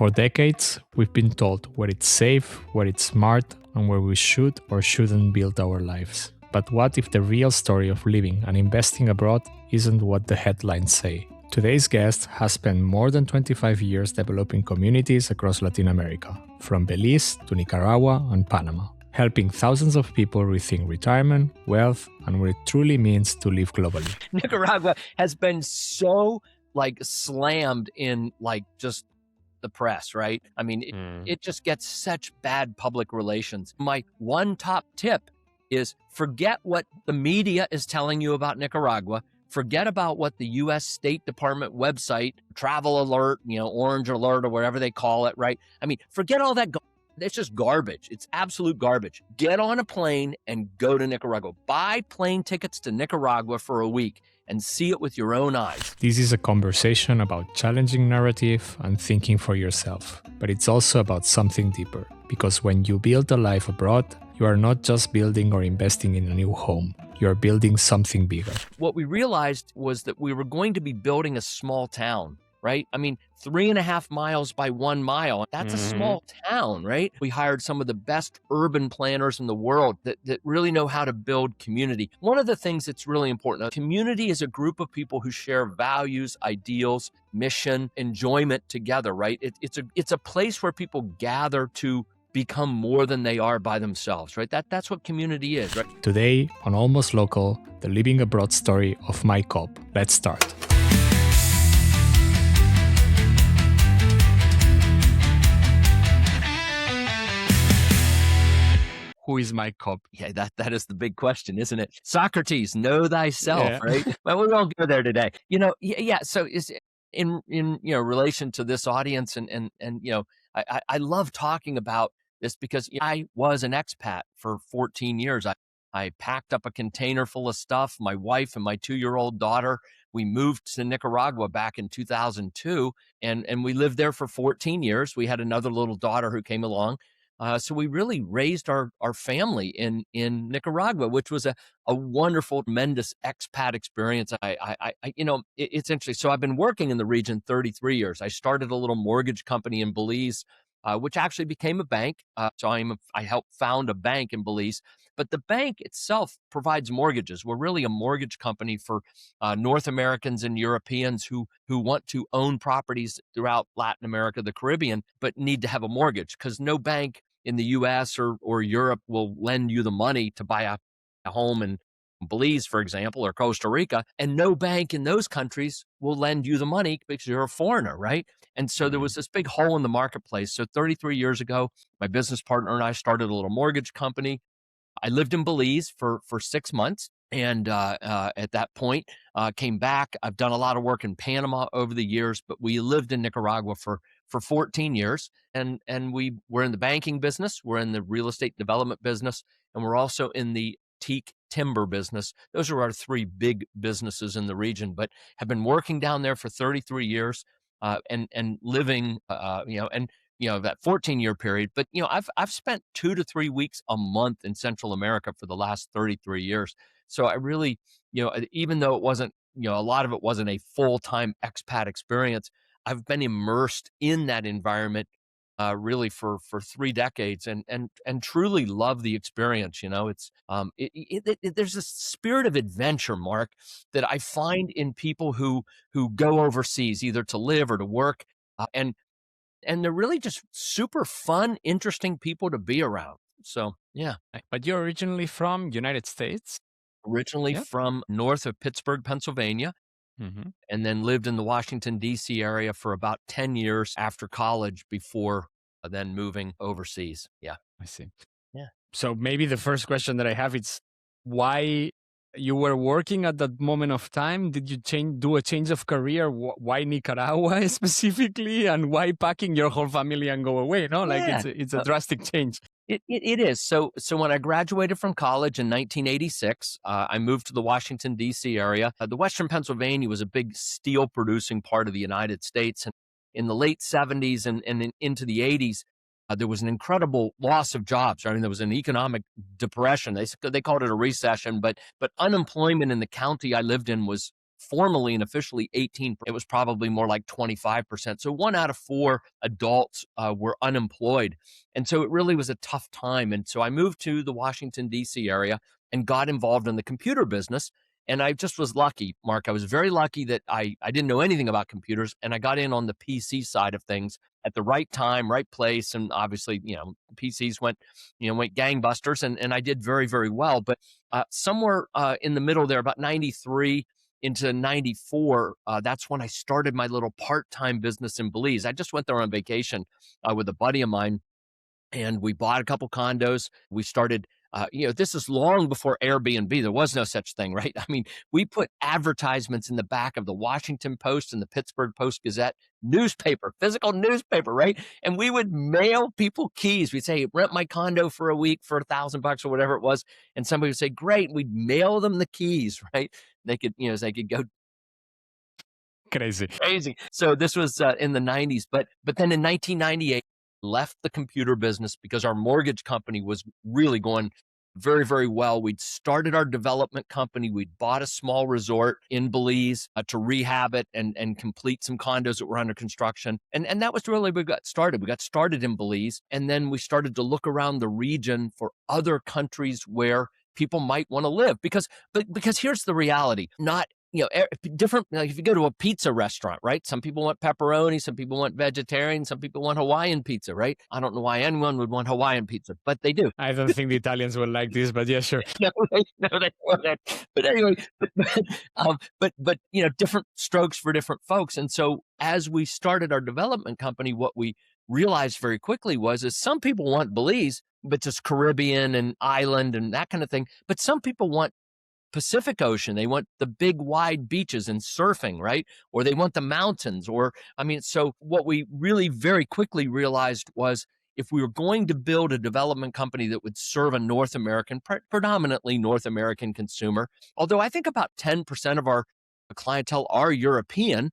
For decades, we've been told where it's safe, where it's smart, and where we should or shouldn't build our lives. But what if the real story of living and investing abroad isn't what the headlines say? Today's guest has spent more than 25 years developing communities across Latin America, from Belize to Nicaragua and Panama, helping thousands of people rethink retirement, wealth, and what it truly means to live globally. Nicaragua has been so slammed in just the press, right? I mean, it just gets such bad public relations. My one top tip is forget what the media is telling you about Nicaragua. Forget about what the U.S. State Department website, travel alert, orange alert or whatever they call it, right? I mean, forget all that. It's just garbage. It's absolute garbage. Get on a plane and go to Nicaragua. Buy plane tickets to Nicaragua for a week and see it with your own eyes. This is a conversation about challenging narrative and thinking for yourself. But it's also about something deeper. Because when you build a life abroad, you are not just building or investing in a new home. You are building something bigger. What we realized was that we were going to be building a small town, right? I mean, 3.5 miles by 1 mile. That's a small town, right? We hired some of the best urban planners in the world that really know how to build community. One of the things that's really important, a community is a group of people who share values, ideals, mission, enjoyment together, right? It's a place where people gather to become more than they are by themselves, right? That's what community is, right? Today, on Almost Local, the living abroad story of Mike Cobb. Let's start. Who is Mike Cobb? Yeah, that is the big question, isn't it? Socrates, know thyself, right? But we won't go there today. So is in relation to this audience and I love talking about this because I was an expat for 14 years. I packed up a container full of stuff. My wife and my 2-year-old daughter, we moved to Nicaragua back in 2002 and we lived there for 14 years. We had another little daughter who came along. So we really raised our family in Nicaragua, which was a wonderful, tremendous expat experience. It's interesting. So I've been working in the region 33 years. I started a little mortgage company in Belize, which actually became a bank. So I helped found a bank in Belize. But the bank itself provides mortgages. We're really a mortgage company for North Americans and Europeans who want to own properties throughout Latin America, the Caribbean, but need to have a mortgage because no bank in the U.S. or Europe will lend you the money to buy a home in Belize, for example, or Costa Rica, and no bank in those countries will lend you the money because you're a foreigner, right? And so there was this big hole in the marketplace. So 33 years ago, my business partner and I started a little mortgage company. I lived in Belize for 6 months. And at that point, came back. I've done a lot of work in Panama over the years, but we lived in Nicaragua for 14 years. And we were in the banking business. We're in the real estate development business. And we're also in the teak timber business. Those are our 3 big businesses in the region, but have been working down there for 33 years and living, that 14-year period. But, I've spent 2 to 3 weeks a month in Central America for the last 33 years. So I really, even though it wasn't, a lot of it wasn't a full-time expat experience, I've been immersed in that environment really for 3 decades and truly love the experience. It's there's a spirit of adventure, Mark, that I find in people who go overseas either to live or to work, and they're really just super fun, interesting people to be around. So yeah. But you're originally from United States? Originally from north of Pittsburgh, Pennsylvania. And then lived in the Washington, D.C. area for about 10 years after college before then moving overseas. Yeah. I see. Yeah. So maybe the first question that I have is why you were working at that moment of time? Did you do a change of career? Why Nicaragua specifically? And why packing your whole family and go away? No, it's a drastic change. It is. So when I graduated from college in 1986, I moved to the Washington, D.C. area. The Western Pennsylvania was a big steel producing part of the United States. And in the late 70s and into the 80s, there was an incredible loss of jobs. I mean, there was an economic depression. They called it a recession, but unemployment in the county I lived in was formally and officially 18%. It was probably more like 25%. So 1 out of 4 adults were unemployed. And so it really was a tough time. And so I moved to the Washington, D.C. area and got involved in the computer business. And I just was lucky, Mark. I was very lucky that I didn't know anything about computers, and I got in on the PC side of things at the right time, right place. And obviously, PCs went gangbusters, and I did very, very well. But somewhere in the middle there, about 93 into 94, that's when I started my little part-time business in Belize. I just went there on vacation with a buddy of mine, and we bought a couple condos. We started, this is long before Airbnb. There was no such thing, right? I mean, we put advertisements in the back of the Washington Post and the Pittsburgh Post-Gazette newspaper, physical newspaper, right? And we would mail people keys. We'd say, rent my condo for a week for $1,000 or whatever it was. And somebody would say, great. We'd mail them the keys, right? They could go crazy. So this was in the 90s, but then in 1998, left the computer business because our mortgage company was really going very, very well. We'd started our development company. We'd bought a small resort in Belize to rehab it and complete some condos that were under construction. And that was really where we got started. We got started in Belize, and then we started to look around the region for other countries where people might want to live. Because here's the reality. Not different, like if you go to a pizza restaurant, right? Some people want pepperoni, some people want vegetarian, some people want Hawaiian pizza, right? I don't know why anyone would want Hawaiian pizza, but they do. I don't think the Italians will like this, but yeah, sure. No, they won't. But anyway, but different strokes for different folks. And so as we started our development company, what we realized very quickly is some people want Belize, but just Caribbean and island and that kind of thing. But some people want Pacific Ocean. They want the big wide beaches and surfing, right? Or they want the mountains, so what we really very quickly realized was if we were going to build a development company that would serve a North American, predominantly North American consumer, although I think about 10% of our clientele are European,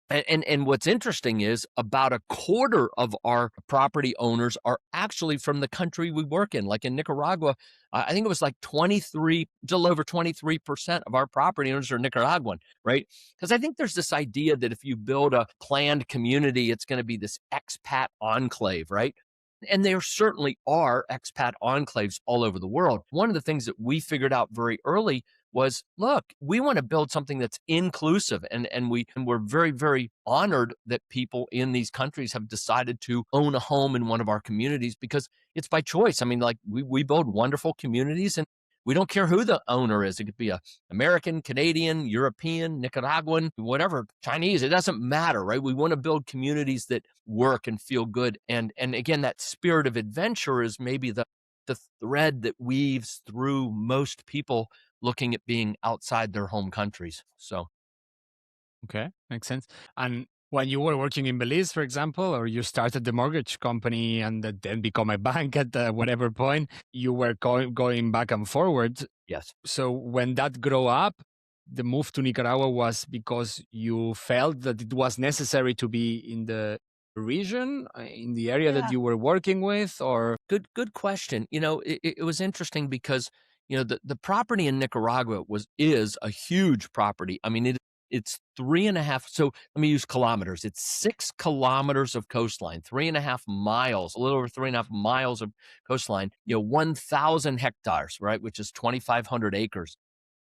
and what's interesting is about a quarter of our property owners are actually from the country we work in. Like in Nicaragua, I think it was like 23, a little over 23% of our property owners are Nicaraguan, right? Because I think there's this idea that if you build a planned community, it's going to be this expat enclave, right? And there certainly are expat enclaves all over the world. One of the things that we figured out very early was, look, we want to build something that's inclusive. And we're very, very honored that people in these countries have decided to own a home in one of our communities because it's by choice. I mean, like we build wonderful communities and we don't care who the owner is. It could be a American, Canadian, European, Nicaraguan, whatever, Chinese. It doesn't matter, right? We want to build communities that work and feel good. And again, that spirit of adventure is maybe the thread that weaves through most people looking at being outside their home countries. So, okay, makes sense. And when you were working in Belize, for example, or you started the mortgage company and then become a bank at whatever point, you were going back and forward. Yes. So when that grew up, the move to Nicaragua was because you felt that it was necessary to be in the region, in the area that you were working with, or? Good question. It was interesting because the property in Nicaragua is a huge property. I mean, it's 3.5. So let me use kilometers. It's 6 kilometers of coastline, 3.5 miles, a little over 3.5 miles of coastline, 1,000 hectares, right? Which is 2,500 acres.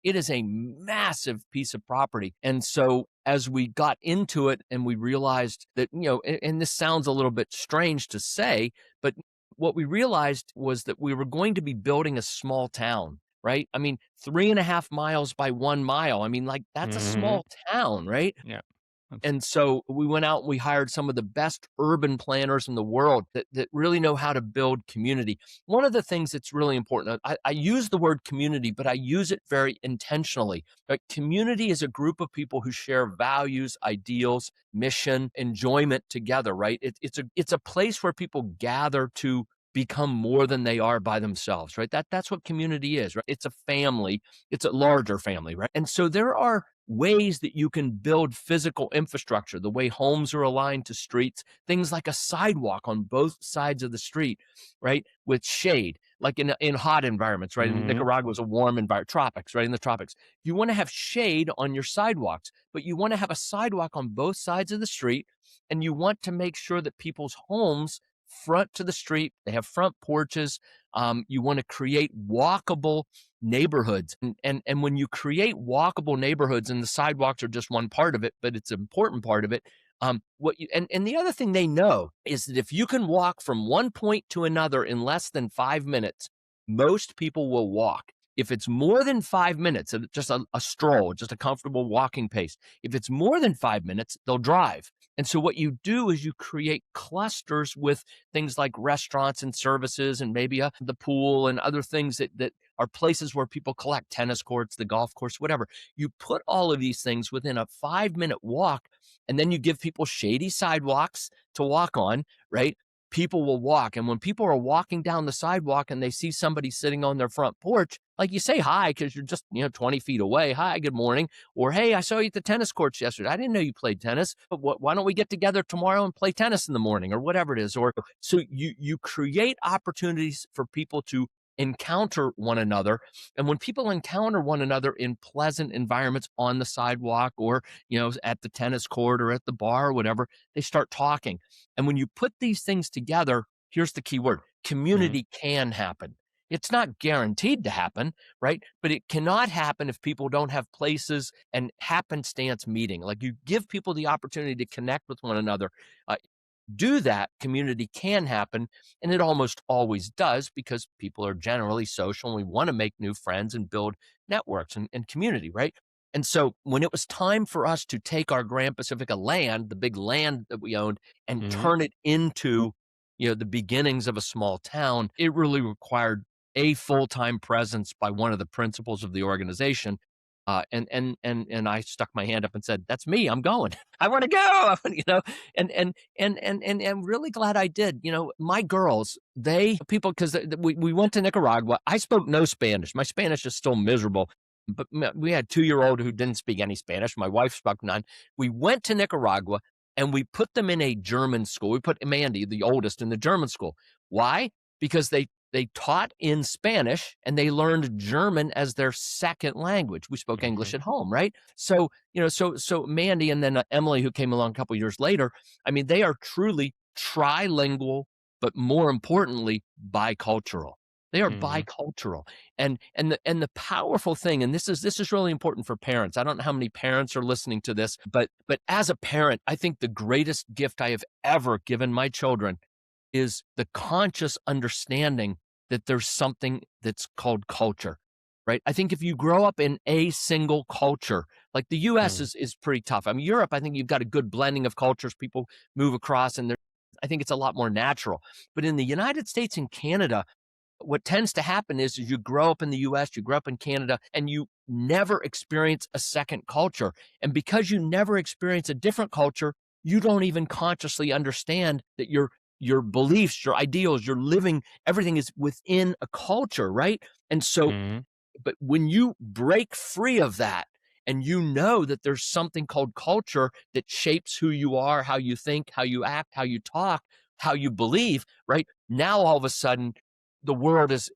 It is a massive piece of property. And so as we got into it and we realized that, and this sounds a little bit strange to say, but what we realized was that we were going to be building a small town, right? I mean, 3.5 miles by 1 mile. I mean, like that's a small town, right? Yeah. And so we went out and we hired some of the best urban planners in the world that really know how to build community. One of the things that's really important, I use the word community, but I use it very intentionally. Right? Community is a group of people who share values, ideals, mission, enjoyment together, right? It's a place where people gather to become more than they are by themselves, right? That's what community is, right? It's a family. It's a larger family, right? And so there are ways that you can build physical infrastructure, the way homes are aligned to streets, things like a sidewalk on both sides of the street, right? With shade, like in hot environments, right? Mm-hmm. Nicaragua is a warm environment, tropics, right? In the tropics. You want to have shade on your sidewalks, but you want to have a sidewalk on both sides of the street. And you want to make sure that people's homes front to the street, they have front porches. You want to create walkable neighborhoods. And when you create walkable neighborhoods, and the sidewalks are just one part of it, but it's an important part of it. And the other thing they know is that if you can walk from one point to another in less than 5 minutes, most people will walk. If it's more than 5 minutes, just a stroll, just a comfortable walking pace, if it's more than 5 minutes, they'll drive. And so what you do is you create clusters with things like restaurants and services and maybe the pool and other things that are places where people collect, tennis courts, the golf course, whatever. You put all of these things within a 5-minute walk, and then you give people shady sidewalks to walk on, right? People will walk. And when people are walking down the sidewalk and they see somebody sitting on their front porch, like you say hi because you're just 20 feet away. Hi, good morning. Or, hey, I saw you at the tennis courts yesterday. I didn't know you played tennis, but why don't we get together tomorrow and play tennis in the morning or whatever it is? Or so you create opportunities for people to encounter one another. And when people encounter one another in pleasant environments on the sidewalk or, at the tennis court or at the bar or whatever, they start talking. And when you put these things together, here's the key word: community can happen. It's not guaranteed to happen, right? But it cannot happen if people don't have places and happenstance meeting. Like, you give people the opportunity to connect with one another. Do that, community can happen. And it almost always does, because people are generally social and we want to make new friends and build networks and community, right? And so when it was time for us to take our Gran Pacifica land, the big land that we owned, and turn it into, the beginnings of a small town, it really required a full-time presence by one of the principals of the organization. And I stuck my hand up and said, "That's me. I'm going. I want to go." And I'm really glad I did. My girls, because we went to Nicaragua. I spoke no Spanish. My Spanish is still miserable. But we had a 2-year-old who didn't speak any Spanish. My wife spoke none. We went to Nicaragua and we put them in a German school. We put Mandy, the oldest, in the German school. Why? Because they taught in Spanish and they learned German as their second language. We spoke English at home, right? So, so Mandy and then Emily, who came along a couple of years later, they are truly trilingual, but more importantly, bicultural. They are bicultural. And the powerful thing, and this is really important for parents. I don't know how many parents are listening to this, but as a parent, I think the greatest gift I have ever given my children is the conscious understanding that there's something that's called culture, right? I think if you grow up in a single culture, like the U.S. is pretty tough. Europe, I think you've got a good blending of cultures. People move across, and I think it's a lot more natural. But in the United States and Canada, what tends to happen is you grow up in the U.S., you grow up in Canada, and you never experience a second culture. And because you never experience a different culture, you don't even consciously understand that your beliefs, your ideals, your living, everything is within a culture, right? And so, but when you break free of that and you know that there's something called culture that shapes who you are, how you think, how you act, how you talk, how you believe, right? Now, all of a sudden, the world is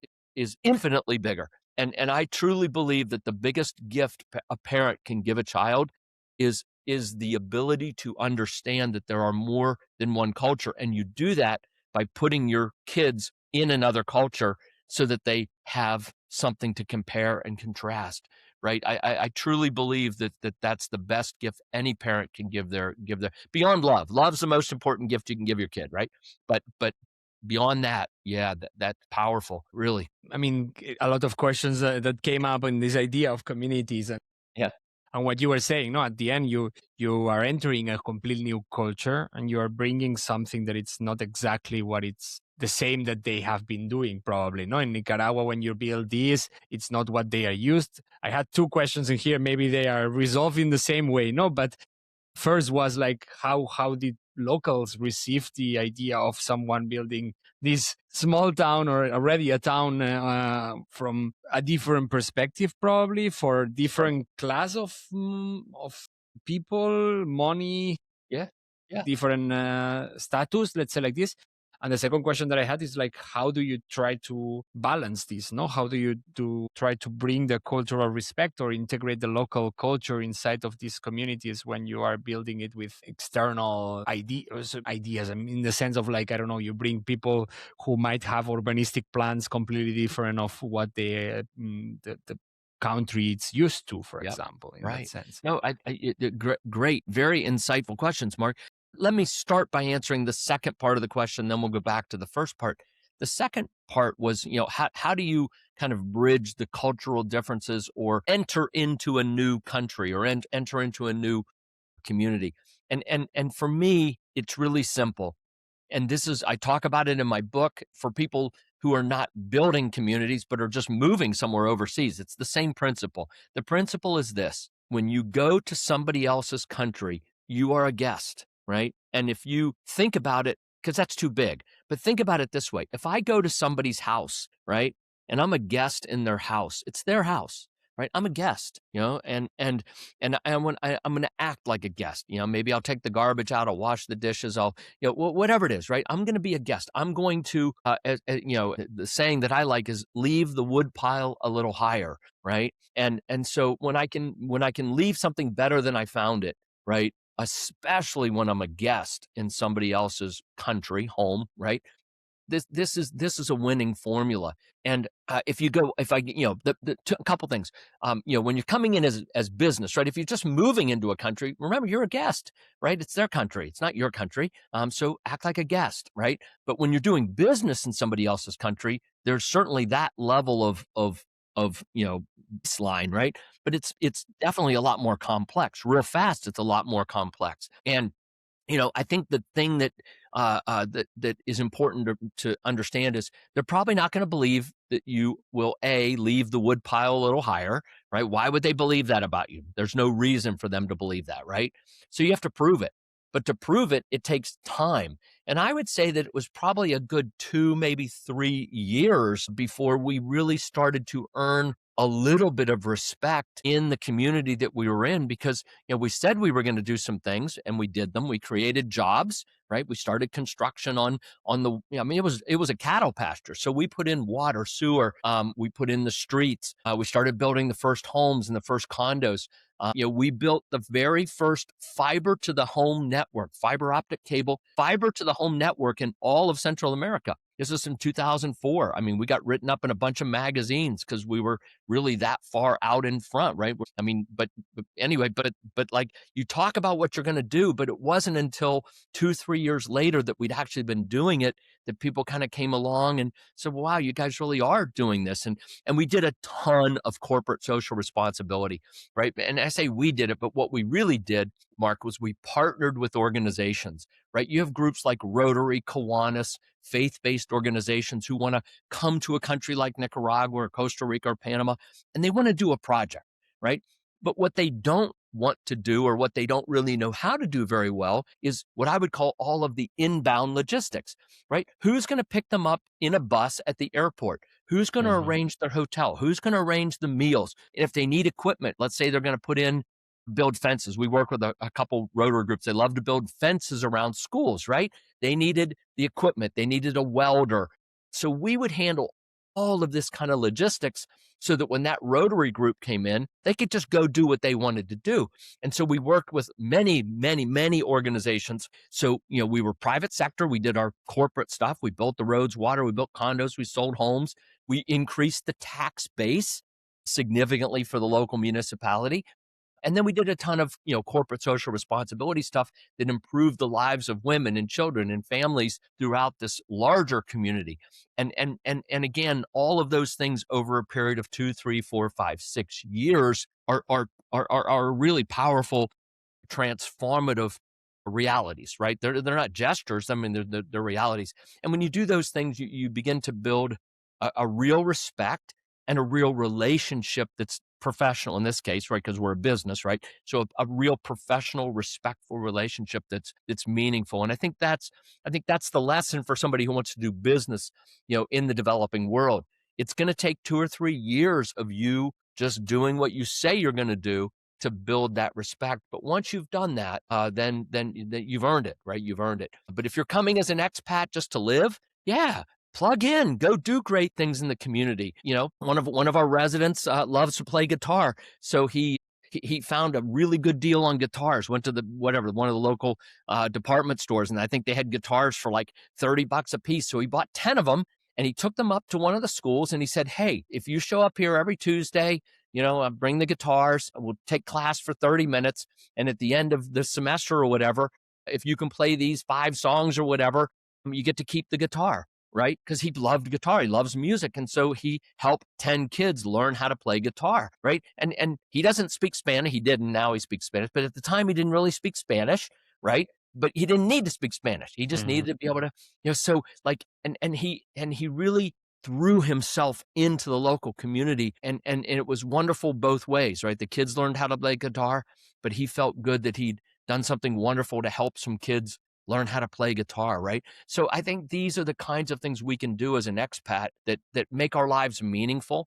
infinitely bigger. And I truly believe that the biggest gift a parent can give a child is the ability to understand that there are more than one culture. And you do that by putting your kids in another culture so that they have something to compare and contrast, right? I truly believe that's the best gift any parent can give their beyond love. Love's the most important gift you can give your kid, right? But beyond that, yeah, that's powerful, really. A lot of questions that came up in this idea of communities and and what you were saying, no, at the end, you are entering a completely new culture and you are bringing something that it's not exactly what it's the same that they have been doing, probably. No, in Nicaragua, when you build this, it's not what they are used. I had 2 questions in here. Maybe they are resolved in the same way, no? But first was like, how did locals receive the idea of someone building this small town or already a town from a different perspective, probably for different class of people, money, Yeah. different status, let's say like this. And the second question that I had is like, how do you try to balance this? No, how do you try to bring the cultural respect or integrate the local culture inside of these communities when you are building it with external ideas? I mean, in the sense of like, I don't know, you bring people who might have urbanistic plans completely different of what the country it's used to, for example, in that sense. No, great, very insightful questions, Mark. Let me start by answering the second part of the question, then we'll go back to the first part. The second part was, how do you kind of bridge the cultural differences or enter into a new country or enter into a new community? And for me, it's really simple. And I talk about it in my book for people who are not building communities, but are just moving somewhere overseas. It's the same principle. The principle is this: when you go to somebody else's country, you are a guest, right? And if you think about it, because that's too big, but think about it this way. If I go to somebody's house, right, and I'm a guest in their house, it's their house, right? I'm a guest, and I'm going to act like a guest. Maybe I'll take the garbage out, I'll wash the dishes, I'll, whatever it is, right? I'm going to be a guest. I'm going to, the saying that I like is leave the wood pile a little higher, right? And so when I can leave something better than I found it, right? Especially when I'm a guest in somebody else's country, home, right? This is a winning formula. And a couple things, when you're coming in as business, right? If you're just moving into a country, remember you're a guest, right? It's their country, it's not your country. So act like a guest, right? But when you're doing business in somebody else's country, there's certainly that level of baseline, right? But it's definitely a lot more complex. Real fast, it's a lot more complex. And I think the thing that that is important to understand is they're probably not going to believe that you will leave the wood pile a little higher, right? Why would they believe that about you? There's no reason for them to believe that, right? So you have to prove it. But to prove it, it takes time. And I would say that it was probably a good 2, maybe 3 years before we really started to earn a little bit of respect in the community that we were in, because we said we were going to do some things and we did them. We created jobs, right? We started construction on the, it was a cattle pasture. So we put in water, sewer, we put in the streets, we started building the first homes and the first condos. We built the very first fiber to the home network, fiber optic cable, fiber to the home network in all of Central America. This is in 2004. I mean, we got written up in a bunch of magazines because we were really that far out in front, right? I mean, but anyway, but like, you talk about what you're going to do, but it wasn't until 2-3 years later that we'd actually been doing it that people kind of came along and said, well, wow, you guys really are doing this. And we did a ton of corporate social responsibility, right? And I say we did it, but what we really did, Mark, was we partnered with organizations, right? You have groups like Rotary, Kiwanis, faith-based organizations who want to come to a country like Nicaragua or Costa Rica or Panama, and they want to do a project, right? But what they don't want to do, or what they don't really know how to do very well, is what I would call all of the inbound logistics, right? Who's going to pick them up in a bus at the airport? Who's going to arrange their hotel? Who's going to arrange the meals? And if they need equipment, let's say they're going to build fences. We work with a couple Rotary groups. They love to build fences around schools, right? They needed the equipment. They needed a welder. So we would handle all of this kind of logistics so that when that Rotary group came in, they could just go do what they wanted to do. And so we worked with many, many, many organizations. So, we were private sector. We did our corporate stuff. We built the roads, water. We built condos. We sold homes. We increased the tax base significantly for the local municipality. And then we did a ton of, corporate social responsibility stuff that improved the lives of women and children and families throughout this larger community. And again, all of those things over a period of 2, 3, 4, 5, 6 years are really powerful, transformative realities, right? They're not gestures. I mean, they're realities. And when you do those things, you begin to build a real respect and a real relationship that's professional in this case, right? Because we're a business, right? So a real professional, respectful relationship that's meaningful. And I think that's the lesson for somebody who wants to do business, in the developing world. It's going to take 2 or 3 years of you just doing what you say you're going to do to build that respect. But once you've done that, then you've earned it, right? You've earned it. But if you're coming as an expat just to live, yeah, plug in, go do great things in the community. One of our residents loves to play guitar, so he found a really good deal on guitars. Went to one of the local department stores, and I think they had guitars for like $30 a piece. So he bought 10 of them, and he took them up to one of the schools, and he said, "Hey, if you show up here every Tuesday, bring the guitars. We'll take class for 30 minutes, and at the end of the semester or whatever, if you can play these 5 songs or whatever, you get to keep the guitar." Right? Because he loved guitar. He loves music. And so he helped 10 kids learn how to play guitar. Right. And he doesn't speak Spanish. He didn't. Now he speaks Spanish. But at the time, he didn't really speak Spanish. Right. But he didn't need to speak Spanish. He just needed to be able to, so like, and he really threw himself into the local community. And it was wonderful both ways. Right. The kids learned how to play guitar, but he felt good that he'd done something wonderful to help some kids learn how to play guitar, right? So I think these are the kinds of things we can do as an expat that make our lives meaningful.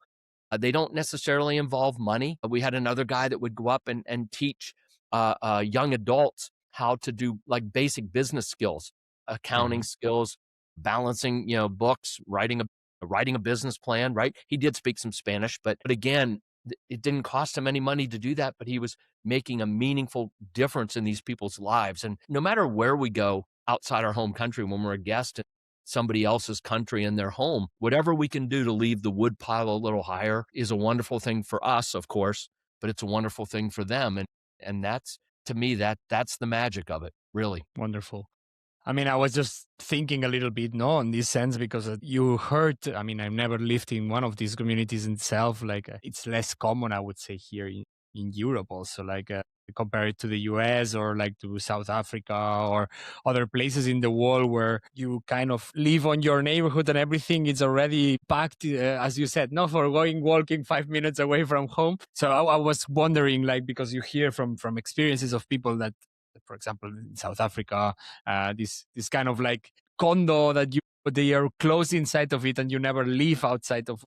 They don't necessarily involve money. We had another guy that would go up and teach young adults how to do like basic business skills, accounting skills, balancing, books, writing a business plan, right? He did speak some Spanish, but again, it didn't cost him any money to do that, but he was making a meaningful difference in these people's lives. And no matter where we go outside our home country, when we're a guest in somebody else's country in their home, whatever we can do to leave the wood pile a little higher is a wonderful thing for us, of course, but it's a wonderful thing for them. And that's, to me, that's the magic of it, really. Wonderful. I mean, I was just thinking a little bit, no, in this sense, because you heard, I mean, I've never lived in one of these communities itself. Like it's less common, I would say, here in Europe also, like compared to the US or like to South Africa or other places in the world where you kind of live on your neighborhood and everything is already packed, as you said, not for walking 5 minutes away from home. So I was wondering, like, because you hear from experiences of people that, for example, in South Africa, this kind of like condo that they are close inside of it and you never leave outside of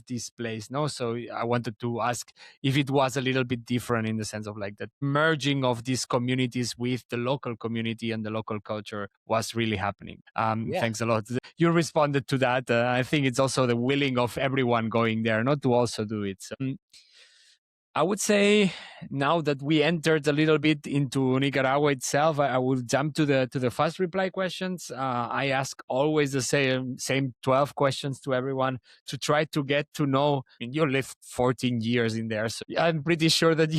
this place. No, so I wanted to ask if it was a little bit different in the sense of like that merging of these communities with the local community and the local culture was really happening. Thanks a lot. You responded to that. I think it's also the willing of everyone going there, not to also do it. So, I would say now that we entered a little bit into Nicaragua itself, I will jump to the fast reply questions. I ask always the same 12 questions to everyone to try to get to know. I mean, you lived 14 years in there, so I'm pretty sure that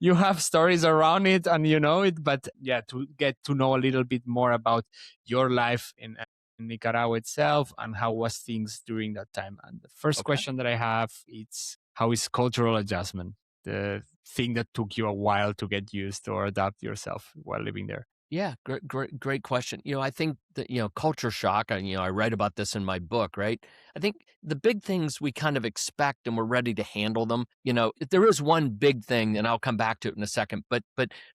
you have stories around it and you know it. But yeah, to get to know a little bit more about your life in Nicaragua itself and how was things during that time. And the first question that I have is, how is cultural adjustment? The thing that took you a while to get used or adapt yourself while living there? Yeah, great question. I think that, culture shock, I write about this in my book, right? I think the big things we kind of expect and we're ready to handle them. There is one big thing, and I'll come back to it in a second, but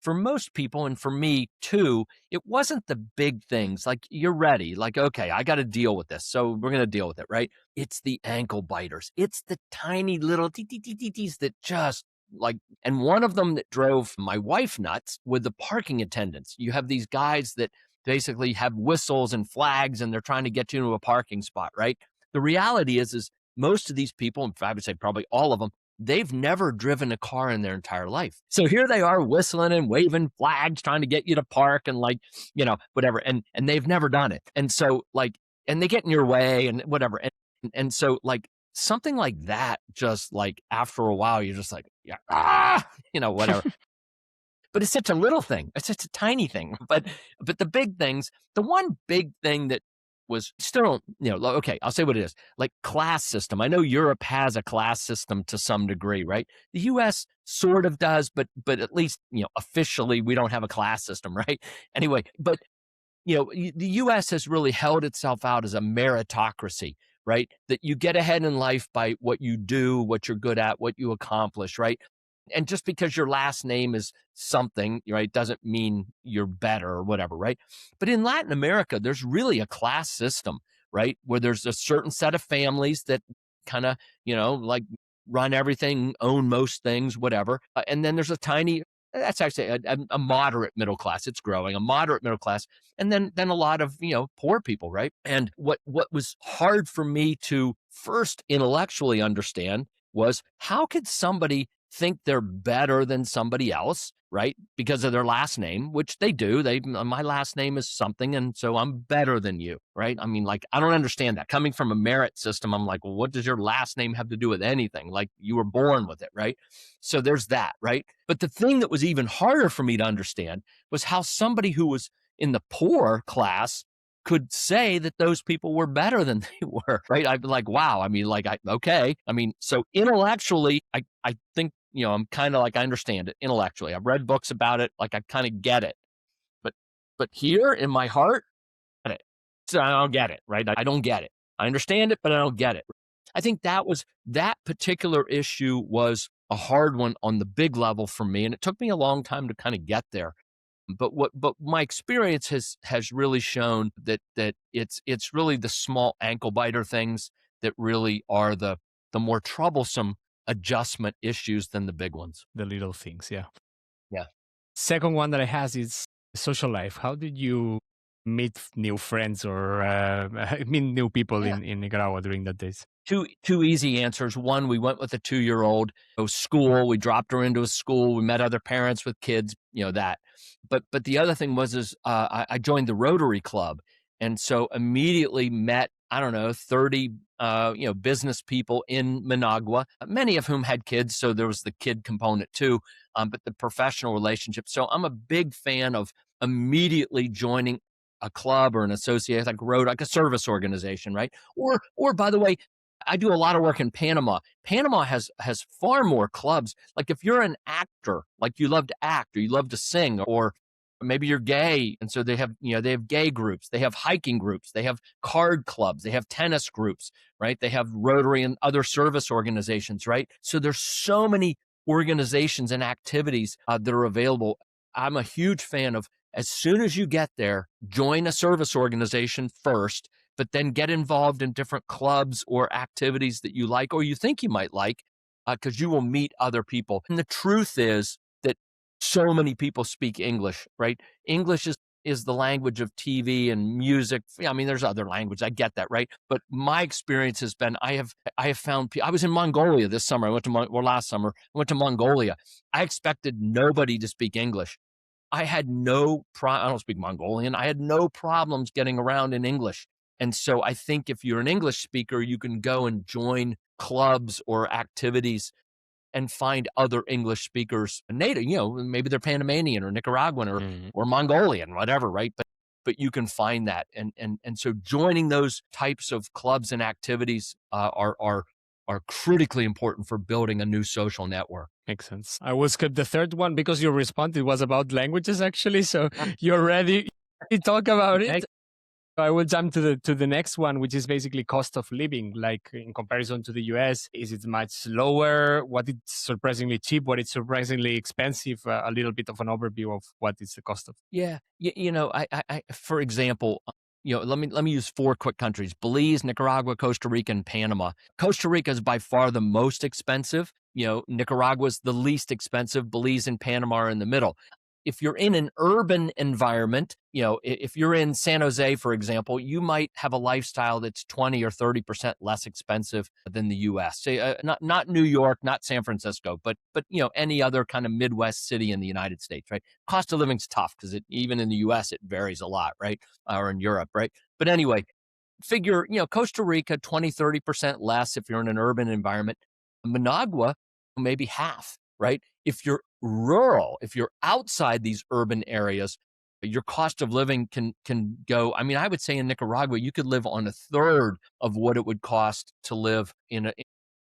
for most people, and for me too, it wasn't the big things. Like, you're ready, like, okay, I got to deal with this. So we're going to deal with it, right? It's the ankle biters. It's the tiny little TTTTs that just, like, and one of them that drove my wife nuts with the parking attendants. You have these guys that basically have whistles and flags and they're trying to get you into a parking spot, right? The reality is most of these people, in fact, I would say probably all of them, they've never driven a car in their entire life. So here they are whistling and waving flags, trying to get you to park and whatever. And they've never done it. And so and they get in your way and whatever. And so something like that, just like after a while, you're just like, yeah, whatever. But it's such a little thing. It's such a tiny thing. But the big things, the one big thing that was still, okay, I'll say what it is, like class system. I know Europe has a class system to some degree, right? The US sort of does, but at least, officially we don't have a class system, right? Anyway, but the US has really held itself out as a meritocracy, right? That you get ahead in life by what you do, what you're good at, what you accomplish, right? And just because your last name is something, right, doesn't mean you're better or whatever, right? But in Latin America, there's really a class system, right? Where there's a certain set of families that kind of, like run everything, own most things, whatever. And then there's a tiny, that's actually a moderate middle class. It's growing, a moderate middle class. And then a lot of, poor people, right? And what was hard for me to first intellectually understand was, how could somebody think they're better than somebody else, right? Because of their last name, which they do. My last name is something, and so I'm better than you, right? I mean, like, I don't understand that. Coming from a merit system, I'm like, well, what does your last name have to do with anything? Like, you were born with it, right? So there's that, right? But the thing that was even harder for me to understand was how somebody who was in the poor class could say that those people were better than they were, right? I'd be like, wow. I mean, like, okay. I mean, so intellectually, I think, I'm kind of like, I understand it intellectually. I've read books about it. Like, I kind of get it. But here in my heart, I get it. So I don't get it, right? I don't get it. I understand it, but I don't get it. I think that particular issue was a hard one on the big level for me. And it took me a long time to kind of get there. But my experience has really shown that it's really the small ankle biter things that really are the more troublesome adjustment issues than the big ones. The little things, yeah. Yeah. Second one that I have is social life. How did you meet new friends or meet new people in Nicaragua during that days? Two easy answers. One, we went with a 2-year-old school. We dropped her into a school. We met other parents with kids, that. But the other thing was I joined the Rotary Club. And so immediately met, I don't know, 30, business people in Managua, many of whom had kids. So there was the kid component too, but the professional relationship. So I'm a big fan of immediately joining a club or an association, like a service organization, right? Or by the way, I do a lot of work in Panama. Panama has far more clubs. Like, if you're an actor, like you love to act or you love to sing, or maybe you're gay, and so they have gay groups, they have hiking groups, they have card clubs, they have tennis groups, right? They have Rotary and other service organizations, right? So there's so many organizations and activities that are available. I'm a huge fan of, as soon as you get there, join a service organization first, but then get involved in different clubs or activities that you like or you think you might like, because you will meet other people. And the truth is that so many people speak English, right? English is the language of TV and music. I mean, there's other language. I get that, right? But my experience has been, I have found, I was in Mongolia this summer. Last summer, I went to Mongolia. I expected nobody to speak English. I had I don't speak Mongolian. I had no problems getting around in English. And so I think if you're an English speaker, you can go and join clubs or activities and find other English speakers, native, maybe they're Panamanian or Nicaraguan or Mongolian, whatever, right? But you can find that. And so joining those types of clubs and activities are critically important for building a new social network. Makes sense. I will skip the third one because your response, it was about languages actually. So you're ready to talk about it. I will jump to the next one, which is basically cost of living. Like, in comparison to the US, is it much lower? What is surprisingly cheap? What is surprisingly expensive? A little bit of an overview of what is the cost of. Yeah, I for example, let me use 4 quick countries: Belize, Nicaragua, Costa Rica, and Panama. Costa Rica is by far the most expensive. Nicaragua is the least expensive. Belize and Panama are in the middle. If you're in an urban environment, if you're in San Jose, for example, you might have a lifestyle that's 20 or 30% less expensive than the US. Say, not New York, not San Francisco, but any other kind of Midwest city in the United States, right? Cost of living's tough because even in the US, it varies a lot, right? Or in Europe, right? But anyway, figure, Costa Rica, 20, 30% less if you're in an urban environment. Managua, maybe half, right? If you're rural, if you're outside these urban areas, your cost of living can go. I mean, I would say in Nicaragua, you could live on a third of what it would cost to live in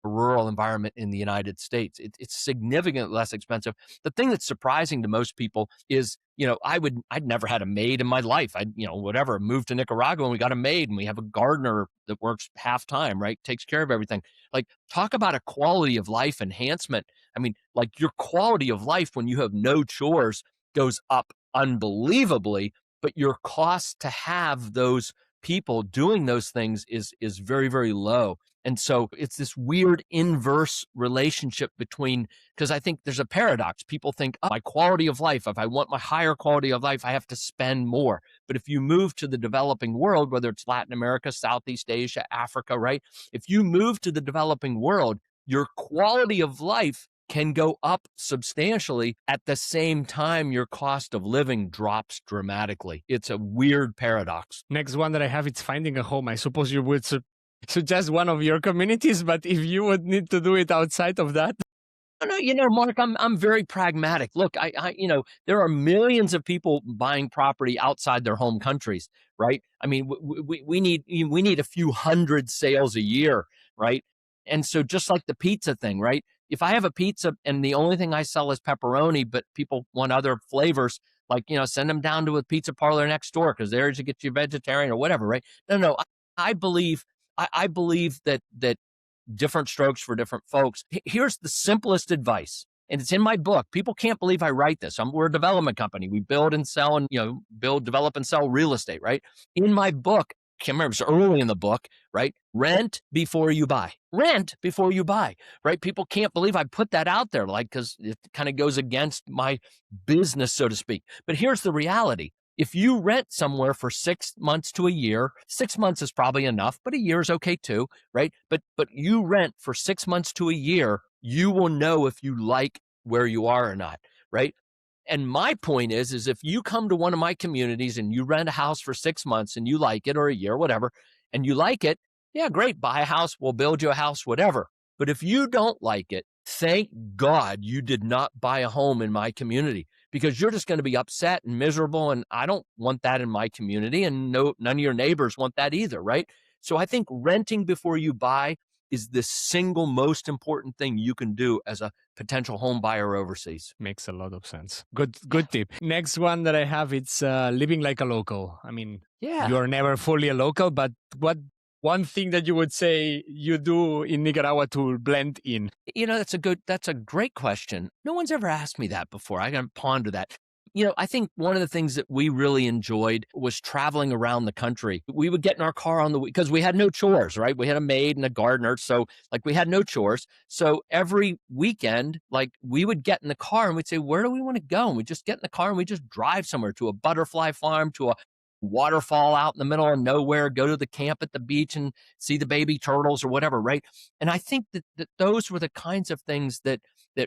rural environment in the United States. It's significantly less expensive. The thing that's surprising to most people is, I'd never had a maid in my life. Whatever, moved to Nicaragua and we got a maid and we have a gardener that works half time, right? Takes care of everything. Like, talk about a quality of life enhancement. I mean, like, your quality of life when you have no chores goes up unbelievably, but your cost to have those people doing those things is very, very low. And so it's this weird inverse relationship between, because I think there's a paradox. People think, oh, my quality of life, if I want my higher quality of life, I have to spend more. But if you move to the developing world, whether it's Latin America, Southeast Asia, Africa, right? If you move to the developing world, your quality of life can go up substantially. At the same time, your cost of living drops dramatically. It's a weird paradox. Next one that I have, it's finding a home. I suppose you would suggest one of your communities, but if you would need to do it outside of that. No, Mark, I'm very pragmatic. Look, there are millions of people buying property outside their home countries, right? I mean, we need a few hundred sales a year, right? And so, just like the pizza thing, right? If I have a pizza and the only thing I sell is pepperoni, but people want other flavors, like, send them down to a pizza parlor next door because there you get you vegetarian or whatever, right? No, I believe I believe that different strokes for different folks. Here's the simplest advice, and it's in my book. People can't believe I write this. We're a development company. We build and sell and, develop and sell real estate, right? In my book, I can't remember, it's early in the book, right? Rent before you buy. Rent before you buy, right? People can't believe I put that out there, like, because it kind of goes against my business, so to speak. But here's the reality. If you rent somewhere for 6 months to a year, 6 months is probably enough, but a year is okay too, right? But you rent for 6 months to a year, you will know if you like where you are or not, right? And my point is if you come to one of my communities and you rent a house for 6 months and you like it, or a year, whatever, and you like it, yeah, great, buy a house, we'll build you a house, whatever. But if you don't like it, thank God you did not buy a home in my community, because you're just going to be upset and miserable. And I don't want that in my community. And no, none of your neighbors want that either, right? So I think renting before you buy is the single most important thing you can do as a potential home buyer overseas. Makes a lot of sense. Good tip. Next one that I have, it's living like a local. I mean, you're never fully a local, but what one thing that you would say you do in Nicaragua to blend in? That's a great question. No one's ever asked me that before. I got to ponder that. I think one of the things that we really enjoyed was traveling around the country. We would get in our car because we had no chores, right? We had a maid and a gardener. So, like, we had no chores. So every weekend, like, we would get in the car and we'd say, where do we want to go? And we just get in the car and we just drive somewhere, to a butterfly farm, to a waterfall out in the middle of nowhere, go to the camp at the beach and see the baby turtles or whatever, right? And I think that those were the kinds of things that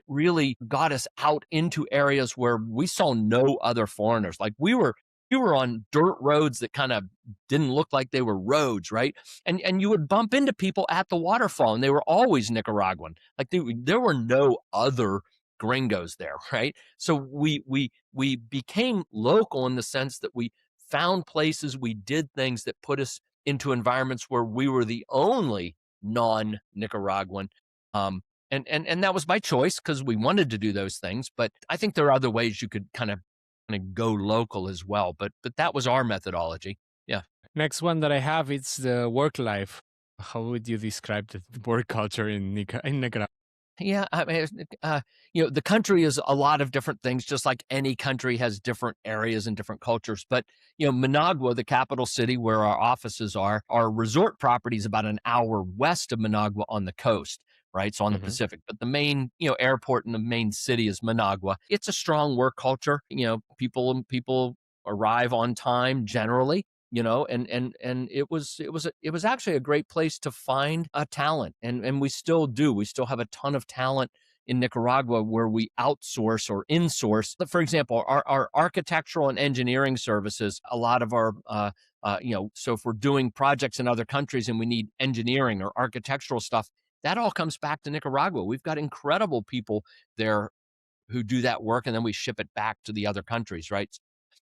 really got us out into areas where we saw no other foreigners. Like, we were on dirt roads that kind of didn't look like they were roads, right? And you would bump into people at the waterfall and they were always Nicaraguan. Like, there were no other gringos there, right? So we became local in the sense that we found places, we did things that put us into environments where we were the only non-Nicaraguan. And that was my choice because we wanted to do those things. But I think there are other ways you could kind of go local as well. But that was our methodology. Yeah. Next one that I have, it's the work life. How would you describe the work culture in Nicaragua? Yeah, I mean, the country is a lot of different things, just like any country has different areas and different cultures. But, Managua, the capital city where our offices are, our resort property is about an hour west of Managua on the coast, right? So on the Pacific. But the main, airport in the main city is Managua. It's a strong work culture. People arrive on time generally. And it was actually a great place to find a talent. And we still do. We still have a ton of talent in Nicaragua where we outsource or insource. For example, our architectural and engineering services, a lot of our, so if we're doing projects in other countries and we need engineering or architectural stuff, that all comes back to Nicaragua. We've got incredible people there who do that work, and then we ship it back to the other countries, right?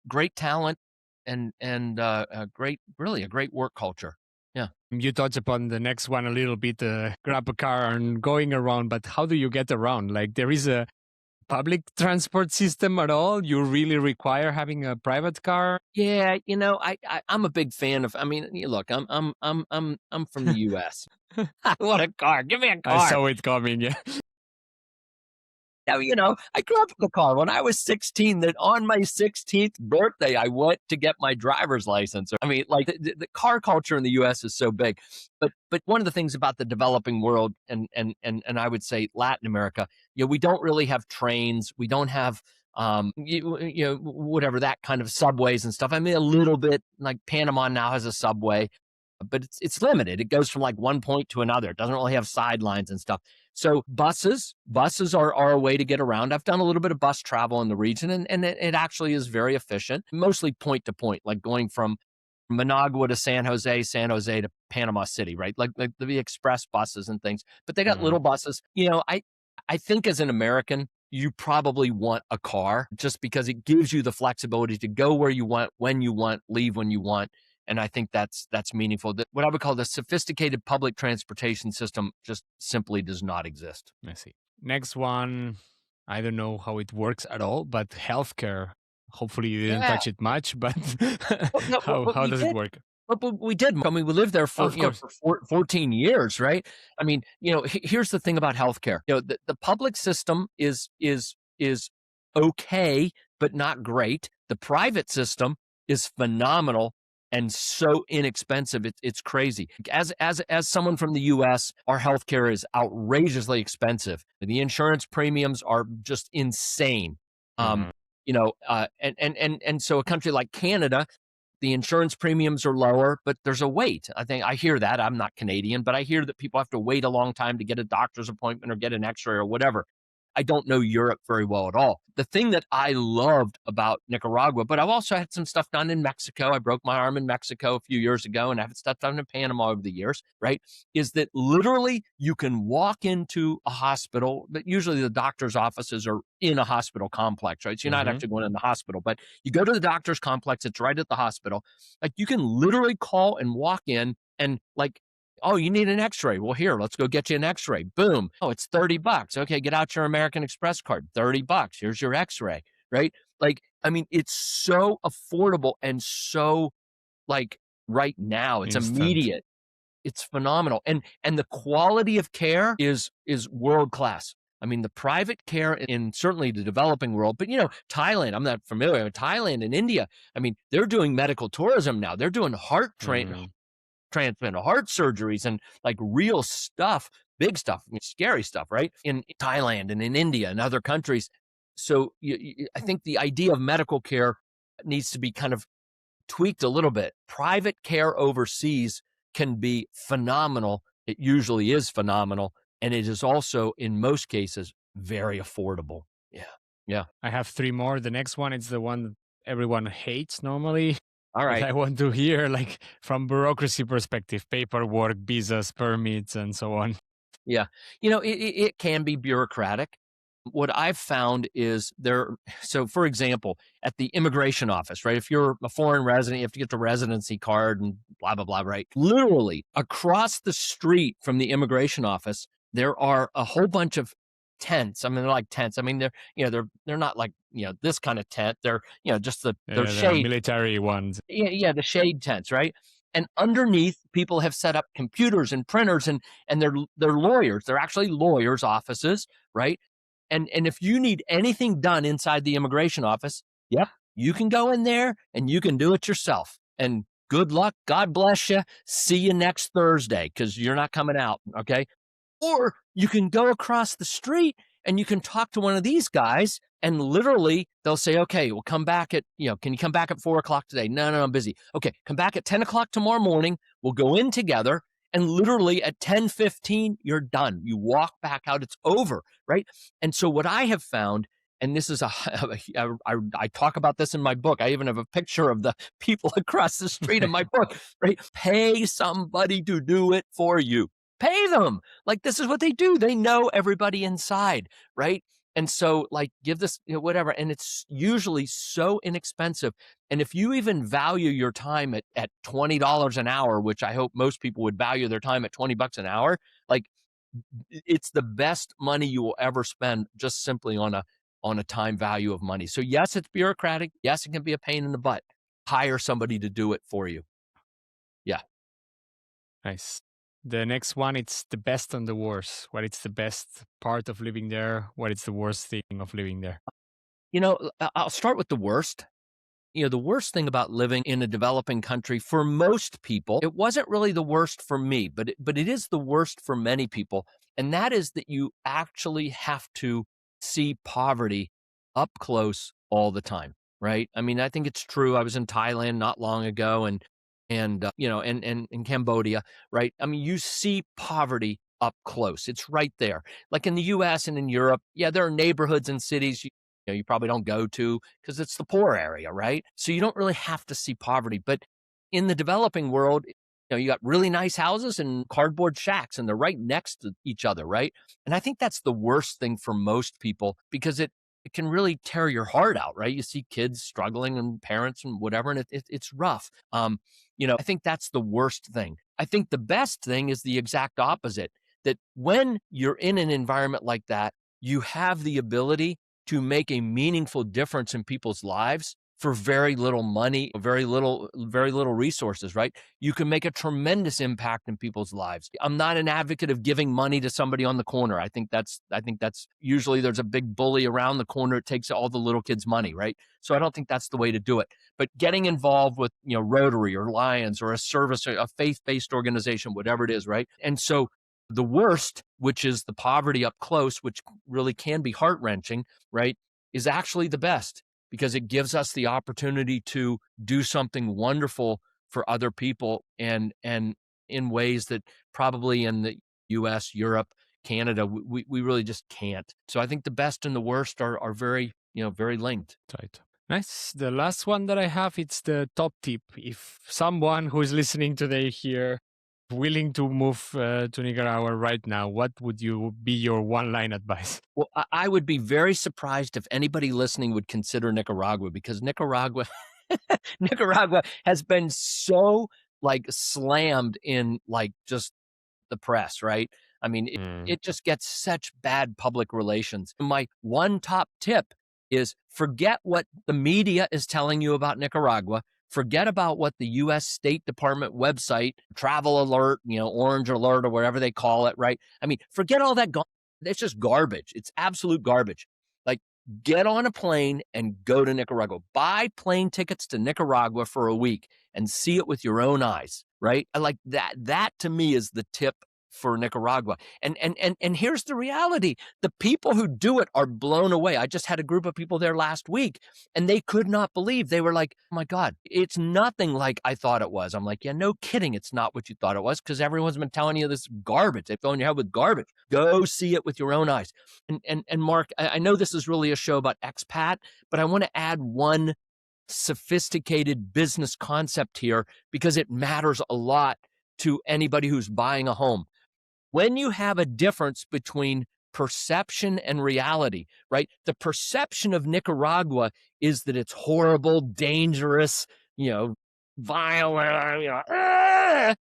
Great talent. And really a great work culture. Yeah. You touch upon the next one a little bit, grab a car and going around, but how do you get around? Like, there is a public transport system at all? You really require having a private car? Yeah, I'm a big fan of. I mean, look, I'm from the U.S. I want a car. Give me a I car. saw it coming. Yeah. Now, I grew up with a car. When I was 16, that on my 16th birthday, I went to get my driver's license. I mean, like the car culture in the U.S. is so big. But one of the things about the developing world and I would say Latin America, we don't really have trains. We don't have whatever that kind of subways and stuff. I mean, a little bit like Panama now has a subway, but it's limited. It goes from like one point to another. It doesn't really have sidelines and stuff. So buses are a way to get around. I've done a little bit of bus travel in the region, and it actually is very efficient, mostly point to point, like going from Managua to San Jose to Panama City, right? Like the express buses and things. But they got little buses. I think as an American, you probably want a car just because it gives you the flexibility to go where you want, when you want, leave when you want. And I think that's meaningful. What I would call the sophisticated public transportation system just simply does not exist. I see. Next one, I don't know how it works at all, but healthcare. Hopefully you didn't touch it much, but how does it work? But we did. I mean, we lived there for 14 years, right? I mean, here's the thing about healthcare. The public system is okay, but not great. The private system is phenomenal and so inexpensive. It's crazy. As someone from the U.S., our healthcare is outrageously expensive. The insurance premiums are just insane. And so a country like Canada, the insurance premiums are lower, but there's a wait. I hear that. I'm not Canadian, but I hear that people have to wait a long time to get a doctor's appointment or get an x-ray or whatever. I don't know Europe very well at all. The thing that I loved about Nicaragua, but I've also had some stuff done in Mexico. I broke my arm in Mexico a few years ago, and I've had stuff done in Panama over the years, right? Is that literally you can walk into a hospital, but usually the doctor's offices are in a hospital complex, right? So you're not actually going in the hospital, but you go to the doctor's complex, it's right at the hospital. Like you can literally call and walk in and like, oh, you need an x-ray. Well, here, let's go get you an x-ray. Boom. Oh, it's $30. Okay, get out your American Express card. $30. Here's your x-ray, right? Like, I mean, it's so affordable and so like right now, it's immediate. It's phenomenal. And the quality of care is world-class. I mean, the private care in certainly the developing world, but Thailand, I'm not familiar with Thailand and India. I mean, they're doing medical tourism now. They're doing transplant, heart surgeries, and like real stuff, big stuff, scary stuff, right? In Thailand and in India and other countries. So I think the idea of medical care needs to be kind of tweaked a little bit. Private care overseas can be phenomenal. It usually is phenomenal. And it is also, in most cases, very affordable. Yeah. I have 3 more. The next one is the one that everyone hates normally. All right. I want to hear, like, from bureaucracy perspective, paperwork, visas, permits, and so on. Yeah. It can be bureaucratic. What I've found is so for example, at the immigration office, right? If you're a foreign resident, you have to get the residency card and blah, blah, blah, right? Literally across the street from the immigration office, there are a whole bunch of tents. I mean, they're like tents. I mean, they're not like, this kind of tent. They're, just they're shade military ones. Yeah, the shade tents, right? And underneath, people have set up computers and printers, and they're lawyers. They're actually lawyers' offices, right? And if you need anything done inside the immigration office, you can go in there and you can do it yourself. And good luck. God bless you. See you next Thursday because you're not coming out, okay? Or you can go across the street and you can talk to one of these guys and literally they'll say, okay, we'll come back at, can you come back at 4 o'clock today? No, I'm busy. Okay, come back at 10 o'clock tomorrow morning. We'll go in together. And literally at 10:15, you're done. You walk back out. It's over, right? And so what I have found, and this is I talk about this in my book. I even have a picture of the people across the street in my book, right? Pay somebody to do it for you. Pay them. Like this is what they do. They know everybody inside, right? And so like give this, whatever. And it's usually so inexpensive. And if you even value your time at $20 an hour, which I hope most people would value their time at $20 an hour, like it's the best money you will ever spend just simply on a time value of money. So yes, it's bureaucratic. Yes, it can be a pain in the butt. Hire somebody to do it for you. Yeah. Nice. The next one, it's the best and the worst. What is the best part of living there? What is the worst thing of living there? I'll start with the worst. The worst thing about living in a developing country for most people, it wasn't really the worst for me, but it is the worst for many people. And that is that you actually have to see poverty up close all the time, right? I mean, I think it's true. I was in Thailand not long ago and in Cambodia, right? I mean, you see poverty up close. It's right there. Like in the US and in Europe, yeah, there are neighborhoods and cities you probably don't go to because it's the poor area, right? So you don't really have to see poverty. But in the developing world, you got really nice houses and cardboard shacks, and they're right next to each other, right? And I think that's the worst thing for most people because it can really tear your heart out, right? You see kids struggling and parents and whatever, and it's rough. I think that's the worst thing. I think the best thing is the exact opposite, that when you're in an environment like that, you have the ability to make a meaningful difference in people's lives for very little money, very little resources, right? You can make a tremendous impact in people's lives. I'm not an advocate of giving money to somebody on the corner. I think that's usually there's a big bully around the corner. It takes all the little kids' money, right? So I don't think that's the way to do it. But getting involved with, Rotary or Lions or a service, a faith-based organization, whatever it is, right? And so the worst, which is the poverty up close, which really can be heart-wrenching, right, is actually the best because it gives us the opportunity to do something wonderful for other people and in ways that probably in the US, Europe, Canada, we really just can't. So I think the best and the worst are very, very linked. Right. Nice. The last one that I have, it's the top tip. If someone who is listening today here willing to move to Nicaragua right now, what would be your one-line advice? Well, I would be very surprised if anybody listening would consider Nicaragua because Nicaragua has been so like slammed in like just the press, right? I mean, it just gets such bad public relations. My one top tip is forget what the media is telling you about Nicaragua. Forget about what the U.S. State Department website, travel alert, orange alert or whatever they call it, right? I mean, forget all that. It's just garbage. It's absolute garbage. Like, get on a plane and go to Nicaragua. Buy plane tickets to Nicaragua for a week and see it with your own eyes, right? I like that. That to me is the tip for Nicaragua. And here's the reality. The people who do it are blown away. I just had a group of people there last week and they could not believe. They were like, oh my God, it's nothing like I thought it was. I'm like, yeah, no kidding. It's not what you thought it was because everyone's been telling you this garbage. They're filling your head with garbage. Go see it with your own eyes. And Mark, I know this is really a show about expat, but I want to add one sophisticated business concept here because it matters a lot to anybody who's buying a home. When you have a difference between perception and reality, right? The perception of Nicaragua is that it's horrible, dangerous, violent,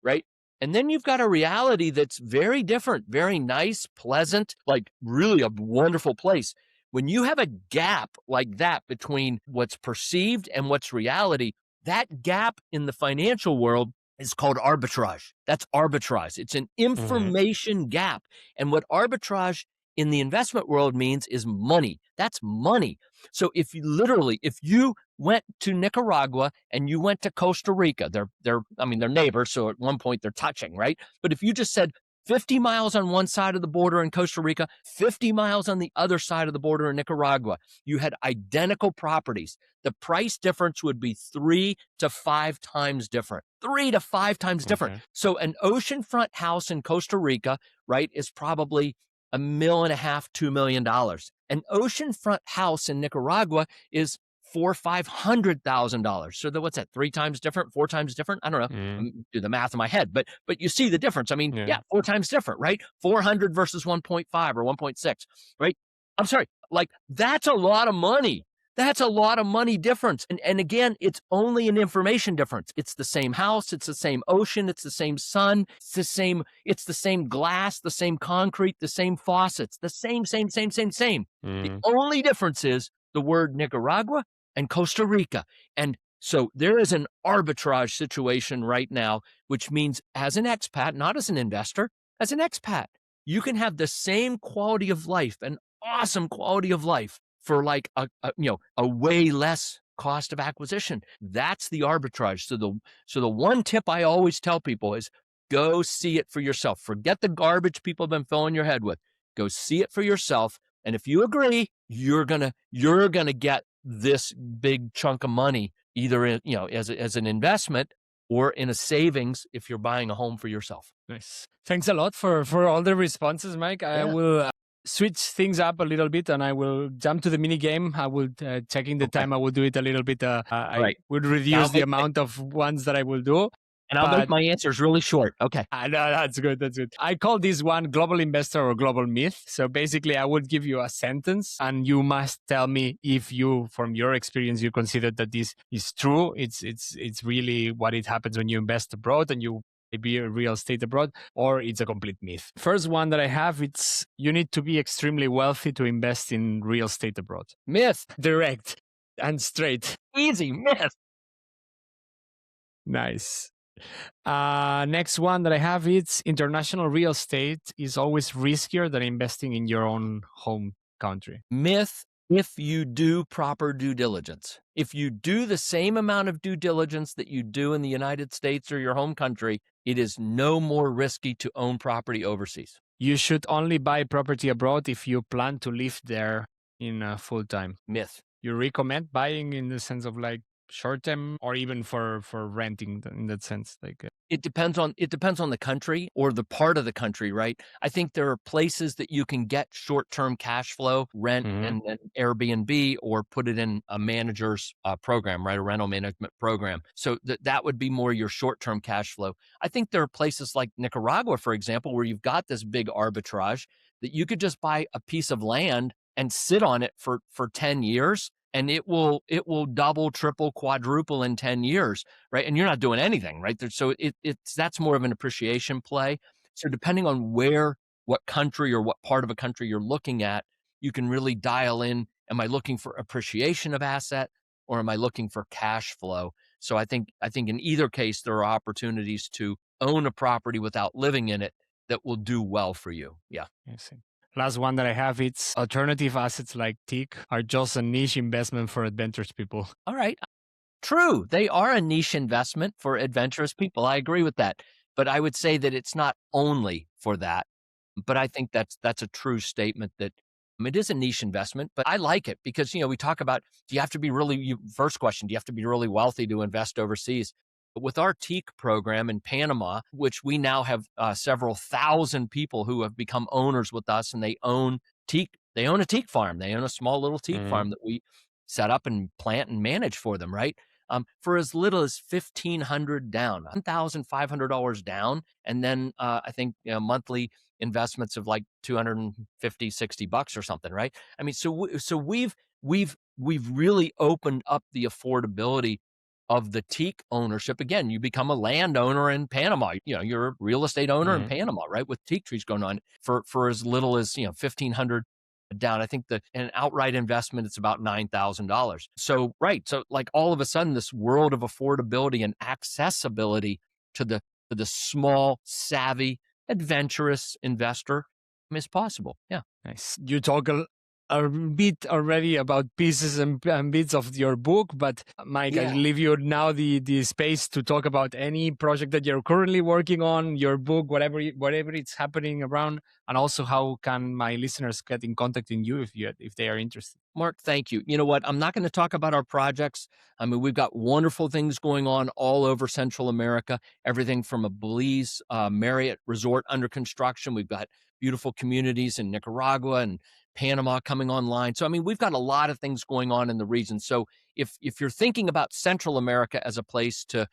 right? And then you've got a reality that's very different, very nice, pleasant, like really a wonderful place. When you have a gap like that between what's perceived and what's reality, that gap in the financial world is called arbitrage. That's arbitrage. It's an information gap. And what arbitrage in the investment world means is money. That's money. So if you went to Nicaragua and you went to Costa Rica, they're neighbors. So at one point they're touching, right? But if you just said 50 miles on one side of the border in Costa Rica, 50 miles on the other side of the border in Nicaragua, you had identical properties. The price difference would be 3 to 5 times different. 3 to 5 times different. So an oceanfront house in Costa Rica, right, is probably $1.5 million, $2 million. An oceanfront house in Nicaragua is $400,000-$500,000. So what's that? 3 times different, 4 times different? I don't know. Do the math in my head, but you see the difference. I mean, 4 times different, right? 400 versus 1.5 or 1.6, right? I'm sorry, Like, that's a lot of money. That's a lot of money difference. And again, it's only an information difference. It's the same house, it's the same ocean, it's the same sun, it's the same glass, the same concrete, the same faucets, the same. The only difference is the word Nicaragua and Costa Rica. And so there is an arbitrage situation right now, which means as an expat, not as an investor, as an expat, you can have the same quality of life, an awesome quality of life, for like a way less cost of acquisition. That's the arbitrage. So the one tip I always tell people is go see it for yourself. Forget the garbage people have been filling your head with. Go see it for yourself. And if you agree, you're gonna get this big chunk of money, either as an investment or in a savings if you're buying a home for yourself. Nice. Thanks a lot for all the responses, Mike. I will switch things up a little bit, and I will jump to the mini game. I will checking the time. I will do it a little bit. I would reduce the amount of ones that I will do. And I'll make my answers really short. Okay. No, that's good. That's good. I call this one global investor or global myth. So basically, I would give you a sentence, and you must tell me if you, from your experience, you consider that this is true. It's really what it happens when you invest abroad and you be a real estate abroad, or it's a complete myth. First one that I have, it's you need to be extremely wealthy to invest in real estate abroad. Myth. Direct and straight. Easy. Myth. Nice. Next one that I have, it's international real estate is always riskier than investing in your own home country. Myth. If you do proper due diligence, if you do the same amount of due diligence that you do in the United States or your home country, it is no more risky to own property overseas. You should only buy property abroad if you plan to live there in full time. Myth. You recommend buying in the sense of like short term, or even for renting in that sense? Like it depends on the country or the part of the country, right? I think there are places that you can get short-term cash flow, rent and Airbnb, or put it in a manager's program, right? A rental management program. So that would be more your short-term cash flow. I think there are places like Nicaragua, for example, where you've got this big arbitrage that you could just buy a piece of land and sit on it for 10 years. And it will double, triple, quadruple in 10 years, right? And you're not doing anything, right? So that's more of an appreciation play. So depending on what country or what part of a country you're looking at, you can really dial in, am I looking for appreciation of asset, or am I looking for cash flow? So I think in either case, there are opportunities to own a property without living in it that will do well for you. Yeah. I see. Last one that I have, it's alternative assets like TIC are just a niche investment for adventurous people. All right. True. They are a niche investment for adventurous people. I agree with that. But I would say that it's not only for that. But I think that's a true statement that it is a niche investment, but I like it because, we talk about, first question, do you have to be really wealthy to invest overseas? With our TEAC program in Panama, which we now have several thousand people who have become owners with us, and they own teak. They own a teak farm. They own a small little teak farm that we set up and plant and manage for them, right? For as little as $1,500 down, $1,500 down, and then I think monthly investments of like $250, $60 or something, right? I mean, so we've really opened up the affordability of the teak ownership. Again, you become a landowner in Panama. You're a real estate owner in Panama, right? With teak trees going on for as little as $1,500 down. I think an outright investment, it's about $9,000. So like all of a sudden, this world of affordability and accessibility to the small, savvy, adventurous investor is possible. Yeah. Nice. You talk a bit already about pieces and bits of your book, but Mike, I leave you now the space to talk about any project that you're currently working on, your book, whatever it's happening around, and also how can my listeners get in contact with you if they are interested. Mark, thank you. You know what? I'm not going to talk about our projects. I mean, we've got wonderful things going on all over Central America, everything from a Belize Marriott resort under construction. We've got beautiful communities in Nicaragua and Panama coming online. So, I mean, we've got a lot of things going on in the region. So if you're thinking about Central America as a place to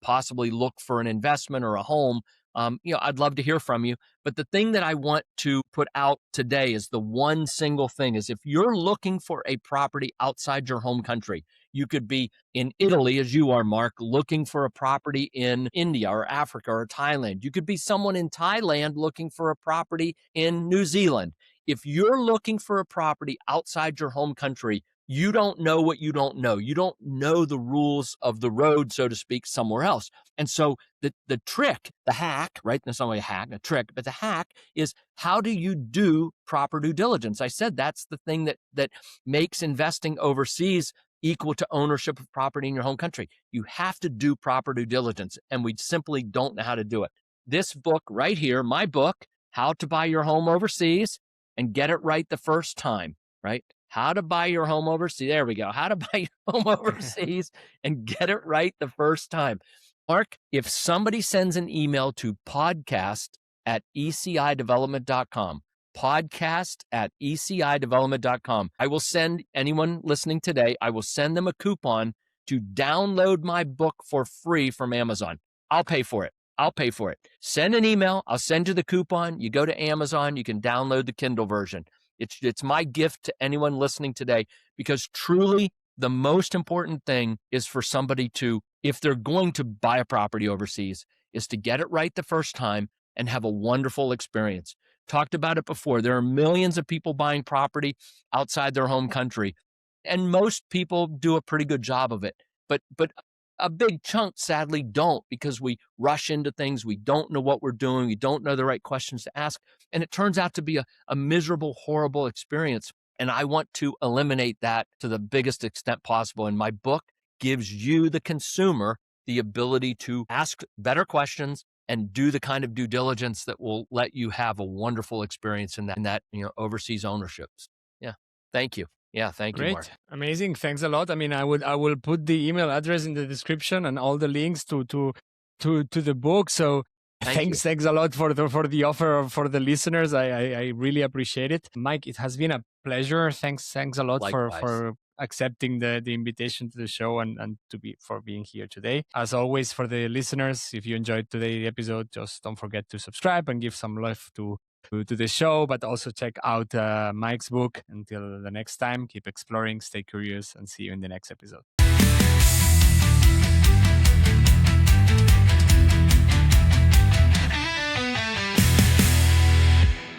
possibly look for an investment or a home, I'd love to hear from you. But the thing that I want to put out today is the one single thing is if you're looking for a property outside your home country, you could be in Italy, as you are, Mark, looking for a property in India or Africa or Thailand. You could be someone in Thailand looking for a property in New Zealand. If you're looking for a property outside your home country, you don't know what you don't know. You don't know the rules of the road, so to speak, somewhere else. And so the trick, the hack, right? That's not really a hack, a trick, but the hack is how do you do proper due diligence? I said that's the thing that makes investing overseas equal to ownership of property in your home country. You have to do proper due diligence, and we simply don't know how to do it. This book right here, my book, How to Buy Your Home Overseas and Get It Right the First Time, right? How to buy your home overseas. There we go. How to buy your home overseas and get it right the first time. Mark, if somebody sends an email to podcast@ecidevelopment.com, podcast@ecidevelopment.com, I will send anyone listening today, I will send them a coupon to download my book for free from Amazon. I'll pay for it. I'll pay for it. Send an email. I'll send you the coupon. You go to Amazon. You can download the Kindle version. It's my gift to anyone listening today, because truly the most important thing is for somebody to, if they're going to buy a property overseas, is to get it right the first time and have a wonderful experience. Talked about it before. There are millions of people buying property outside their home country, and most people do a pretty good job of it. But a big chunk, sadly, don't, because we rush into things. We don't know what we're doing. We don't know the right questions to ask. And it turns out to be a miserable, horrible experience. And I want to eliminate that to the biggest extent possible. And my book gives you, the consumer, the ability to ask better questions and do the kind of due diligence that will let you have a wonderful experience in that overseas ownerships. Yeah. Thank you. Yeah, thank you, Mark. Great, amazing. Thanks a lot. I mean, I will put the email address in the description and all the links to the book. So thanks a lot for the offer for the listeners. I really appreciate it, Mike. It has been a pleasure. Thanks a lot for accepting the invitation to the show and for being here today. As always, for the listeners, if you enjoyed today's episode, just don't forget to subscribe and give some love to the show, but also check out Mike's book. Until the next time, keep exploring, stay curious, and see you in the next episode.